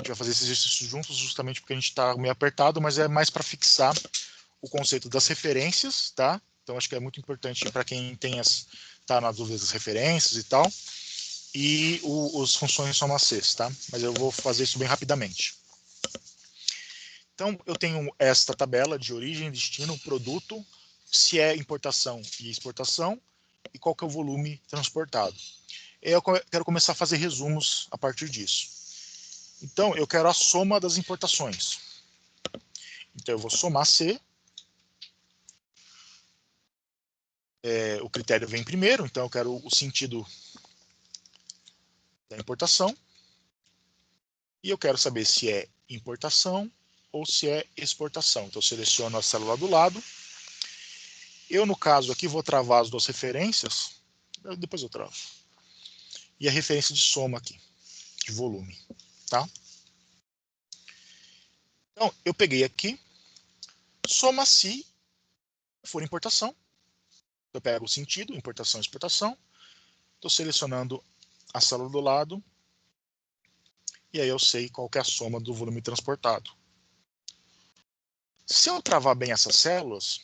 gente vai fazer esses exercícios juntos justamente porque a gente está meio apertado, mas é mais para fixar o conceito das referências, tá? Então acho que é muito importante para quem tá na dúvida das referências e tal, e os funções soma-Cs, tá? Mas eu vou fazer isso bem rapidamente. Então eu tenho esta tabela de origem, destino, produto, se é importação e exportação, e qual que é o volume transportado. Eu quero começar a fazer resumos a partir disso. Então eu quero a soma das importações. Então eu vou somar C. O critério vem primeiro, então eu quero o sentido da importação. E eu quero saber se é importação ou se é exportação. Então eu seleciono a célula do lado. Eu, no caso aqui, vou travar as duas referências. Depois eu travo. E a referência de soma aqui, de volume. Tá? Então, eu peguei aqui, soma se for importação. Eu pego o sentido, importação e exportação. Estou selecionando a célula do lado. E aí eu sei qual que é a soma do volume transportado. Se eu travar bem essas células,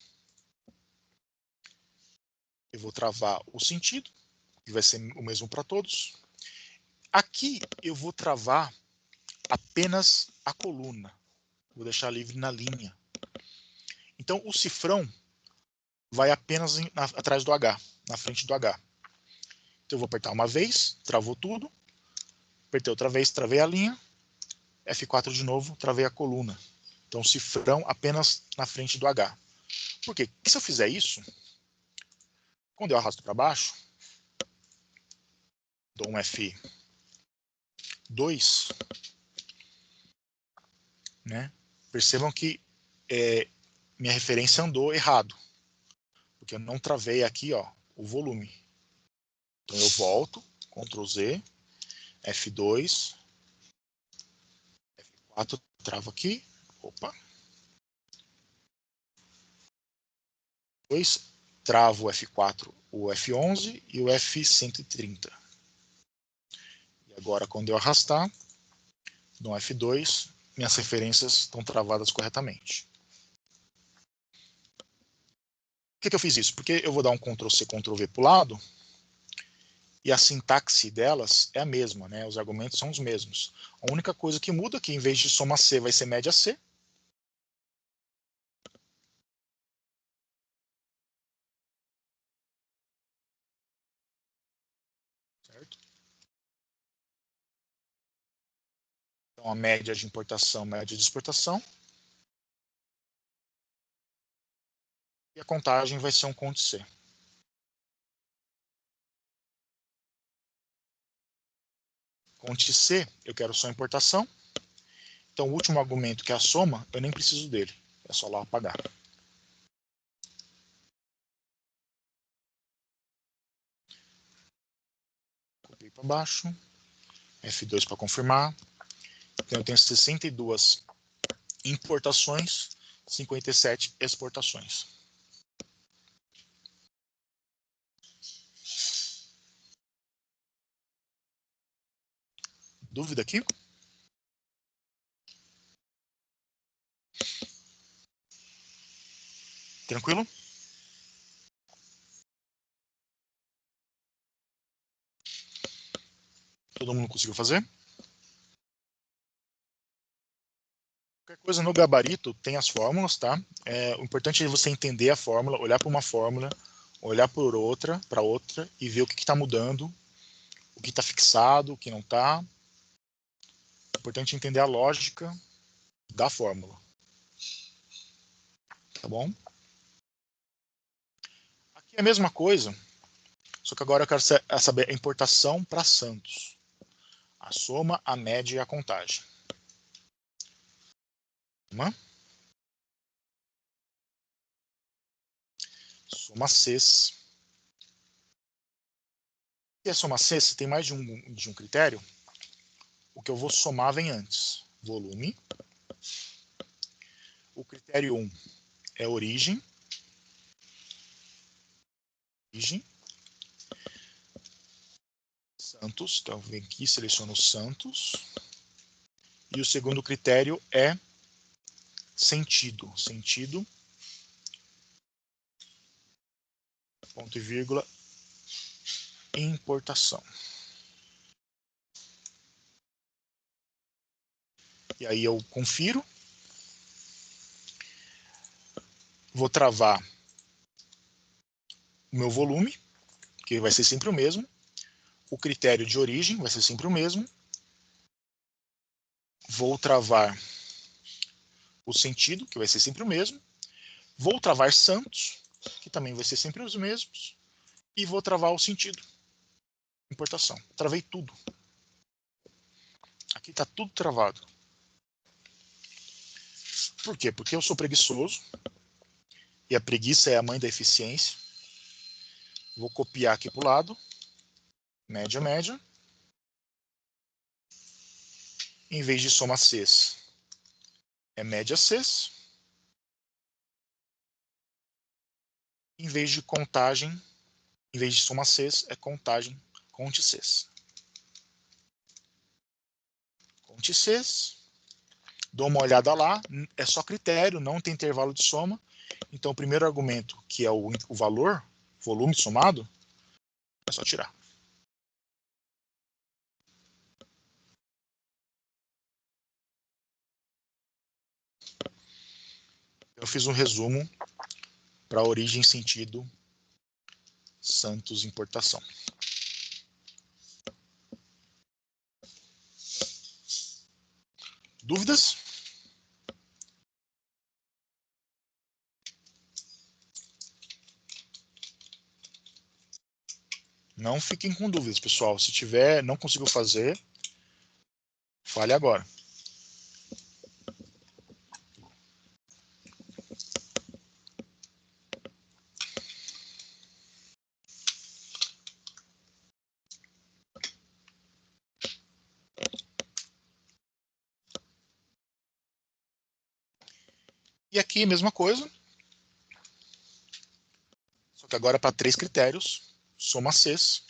eu vou travar o sentido, que vai ser o mesmo para todos. Aqui eu vou travar apenas a coluna. Vou deixar livre na linha. Então o cifrão vai apenas atrás do H, na frente do H. Então eu vou apertar uma vez, travou tudo. Apertei outra vez, travei a linha. F4 de novo, travei a coluna. Então cifrão apenas na frente do H. Por quê? Porque se eu fizer isso, quando eu arrasto para baixo, dou um F2, né? Percebam que minha referência andou errado, porque eu não travei aqui, ó, o volume. Então eu volto, Ctrl Z, F2, F4, travo aqui, opa, 2, travo o F4, o F11 e o F130. E agora quando eu arrastar, no F2, minhas referências estão travadas corretamente. Por que eu fiz isso? Porque eu vou dar um Ctrl C, Ctrl V para o lado, e a sintaxe delas é a mesma, né? Os argumentos são os mesmos. A única coisa que muda é que em vez de soma C vai ser média C. Certo? Então a média de importação, média de exportação. E a contagem vai ser um conto C. Conte C, eu quero só importação. Então o último argumento, que é a soma, eu nem preciso dele. É só lá apagar. Copiei para baixo. F2 para confirmar. Então eu tenho 62 importações, 57 exportações. Dúvida aqui? Tranquilo? Todo mundo conseguiu fazer? Qualquer coisa no gabarito tem as fórmulas, tá? O importante é você entender a fórmula, olhar para uma fórmula, olhar para outra e ver o que está mudando, o que está fixado, o que não está. É importante entender a lógica da fórmula. Tá bom? Aqui é a mesma coisa, só que agora eu quero saber a importação para Santos. A soma, a média e a contagem. Soma Cs. E a soma C, se tem mais de um critério, o que eu vou somar vem antes. Volume. O critério 1 é origem. Santos, então eu venho aqui, seleciono Santos. E o segundo critério é sentido. Sentido, ponto e vírgula, importação. E aí eu confiro. Vou travar o meu volume, que vai ser sempre o mesmo. O critério de origem vai ser sempre o mesmo. Vou travar o sentido, que vai ser sempre o mesmo. Vou travar santos, que também vai ser sempre os mesmos. E vou travar o sentido, importação. Travei tudo. Aqui está tudo travado. Por quê? Porque eu sou preguiçoso. E a preguiça é a mãe da eficiência. Vou copiar aqui para o lado. Média, média. Em vez de soma Cs, é média Cs. Em vez de contagem, em vez de soma Cs, é contagem, conte Cs. Conte Cs. Dou uma olhada lá, é só critério, não tem intervalo de soma. Então o primeiro argumento, que é o valor, volume somado, é só tirar. Eu fiz um resumo para origem, sentido, santos, importação. Dúvidas? Não fiquem com dúvidas, pessoal. Se tiver, não conseguiu fazer, fale agora. E aqui, mesma coisa. Só que agora para 3 critérios. Soma Cs.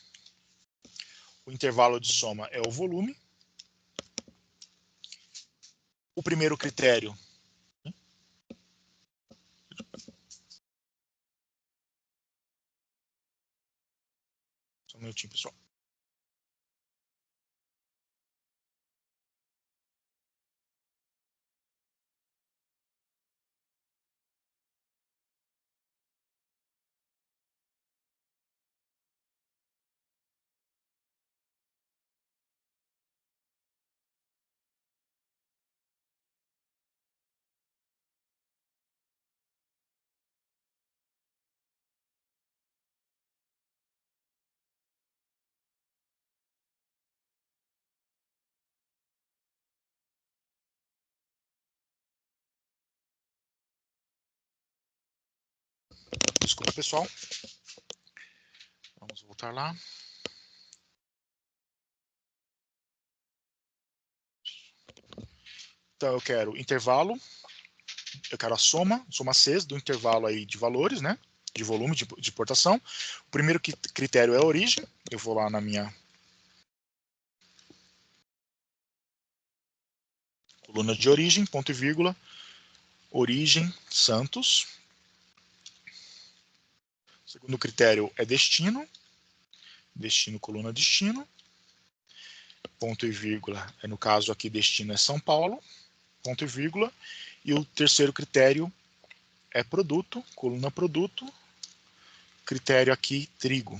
O intervalo de soma é o volume. O primeiro critério. Só um minutinho, pessoal. Desculpa, pessoal. Vamos voltar lá. Então eu quero intervalo, eu quero a soma Cs do intervalo aí de valores, né? De volume de importação. O primeiro critério é a origem. Eu vou lá na minha coluna de origem, ponto e vírgula, origem, Santos. O segundo critério é destino. Destino, coluna destino. Ponto e vírgula, no caso aqui destino é São Paulo. Ponto e vírgula. E o terceiro critério é produto, coluna produto. Critério aqui, trigo.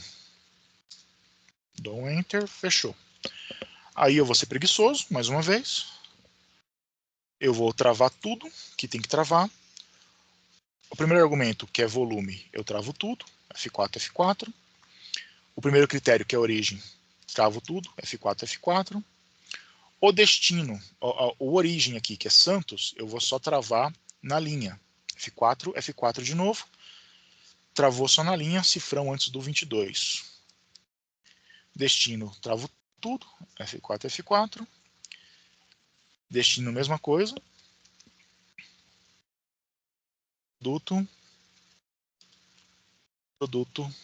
Dou um Enter, fechou. Aí eu vou ser preguiçoso, mais uma vez. Eu vou travar tudo que tem que travar. O primeiro argumento, que é volume, eu travo tudo. F4, F4. O primeiro critério, que é origem, travo tudo. F4, F4. O destino, o origem aqui, que é Santos, eu vou só travar na linha. F4, F4 de novo. Travou só na linha, cifrão antes do 22. Destino, travo tudo. F4, F4. Destino, mesma coisa. Produto. Produto.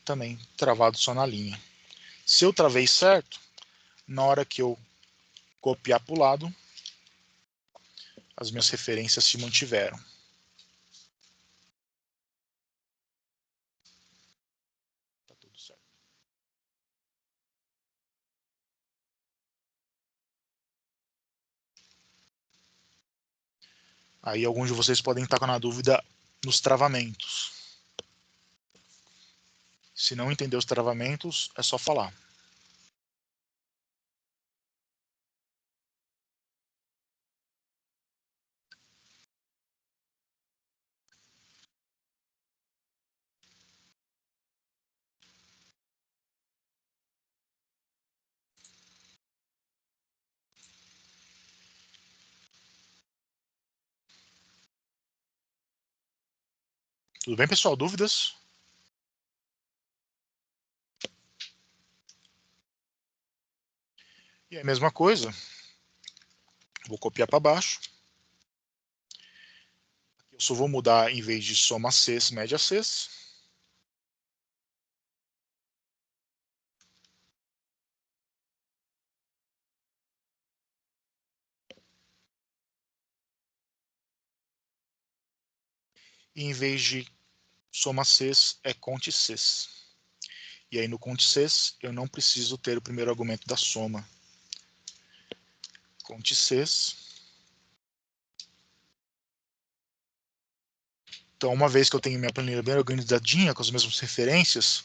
Também travado só na linha. Se eu travei certo, na hora que eu copiar para o lado, as minhas referências se mantiveram. Tá tudo certo. Aí alguns de vocês podem estar na dúvida nos travamentos. Se não entender os travamentos, é só falar. Tudo bem, pessoal? Dúvidas? E a mesma coisa, vou copiar para baixo. Eu só vou mudar, em vez de soma Cs, média Cs. E em vez de soma Cs, é conte Cs. E aí no conte Cs, eu não preciso ter o primeiro argumento da soma. Conte Cs. Então, uma vez que eu tenho minha planilha bem organizadinha, com as mesmas referências,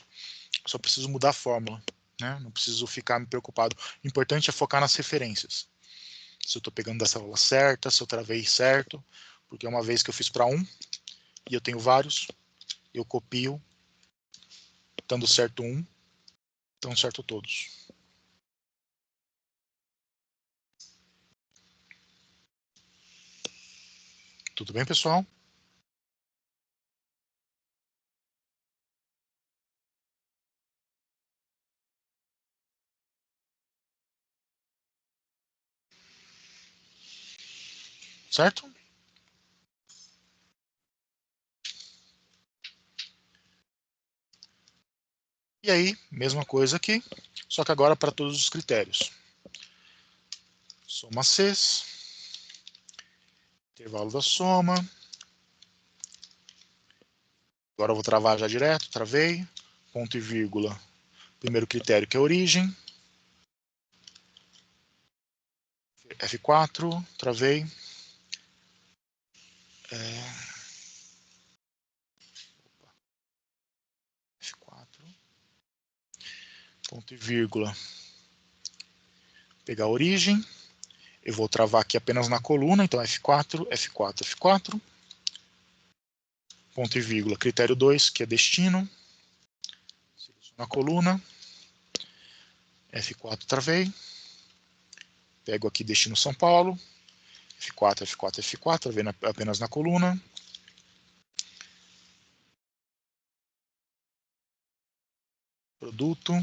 só preciso mudar a fórmula, né? Não preciso ficar me preocupado. O importante é focar nas referências. Se eu estou pegando da célula certa, se eu travei certo, porque uma vez que eu fiz para um, e eu tenho vários, eu copio, dando certo um, estão certo todos. Tudo bem, pessoal? Certo? E aí, mesma coisa aqui, só que agora para todos os critérios. Soma Cs, intervalo da soma. Agora eu vou travar já direto, travei, ponto e vírgula. Primeiro critério que é a origem. F4, travei. F4, ponto e vírgula. Pegar a origem. Eu vou travar aqui apenas na coluna, então F4, F4, F4. Ponto e vírgula, critério 2, que é destino. Na coluna. F4, travei. Pego aqui destino São Paulo. F4, F4, F4, travei apenas na coluna. Produto.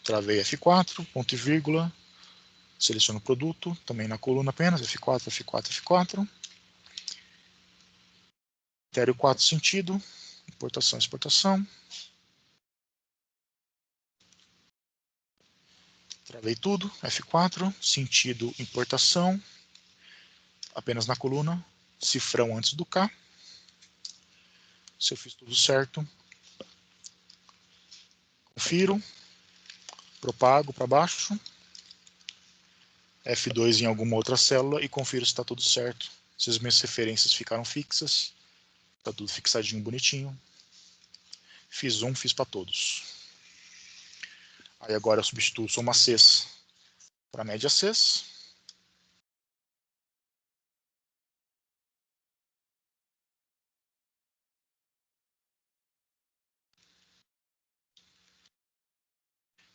Travei F4, ponto e vírgula. Seleciono o produto, também na coluna apenas, F4, F4, F4. Critério 4, sentido. Importação, exportação. Travei tudo, F4, sentido, importação. Apenas na coluna, cifrão antes do K. Se eu fiz tudo certo, confiro, propago para baixo, F2 em alguma outra célula e confiro se está tudo certo, se as minhas referências ficaram fixas, está tudo fixadinho, bonitinho. Fiz um, fiz para todos. Aí agora eu substituo soma Cs para média Cs.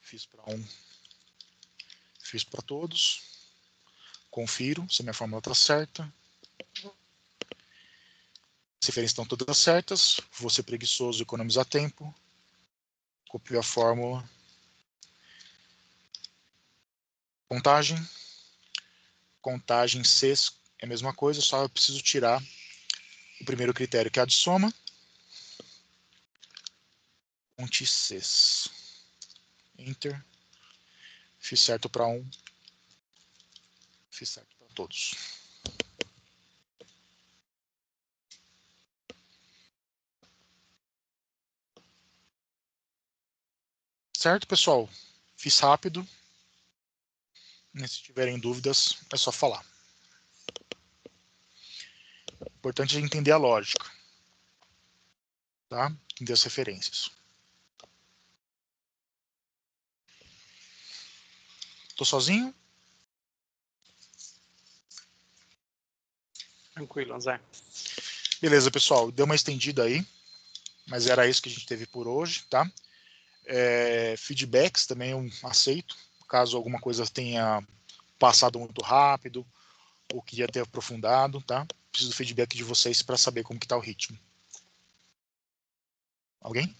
Fiz para um, fiz para todos. Confiro se a minha fórmula está certa. As referências estão todas certas. Vou ser preguiçoso e economizar tempo. Copio a fórmula. Contagem. Contagem Cs é a mesma coisa, só eu preciso tirar o primeiro critério, que é a de soma. Conte Cs. Enter. Fiz certo para um. Fiz certo para todos. Certo, pessoal? Fiz rápido. E se tiverem dúvidas, é só falar. O importante é entender a lógica. Tá? Entender as referências. Tô sozinho? Tranquilo, Zé. Beleza, pessoal. Deu uma estendida aí. Mas era isso que a gente teve por hoje, tá? Feedbacks também eu aceito. Caso alguma coisa tenha passado muito rápido ou queria ter aprofundado, tá? Preciso do feedback de vocês para saber como que tá o ritmo. Alguém?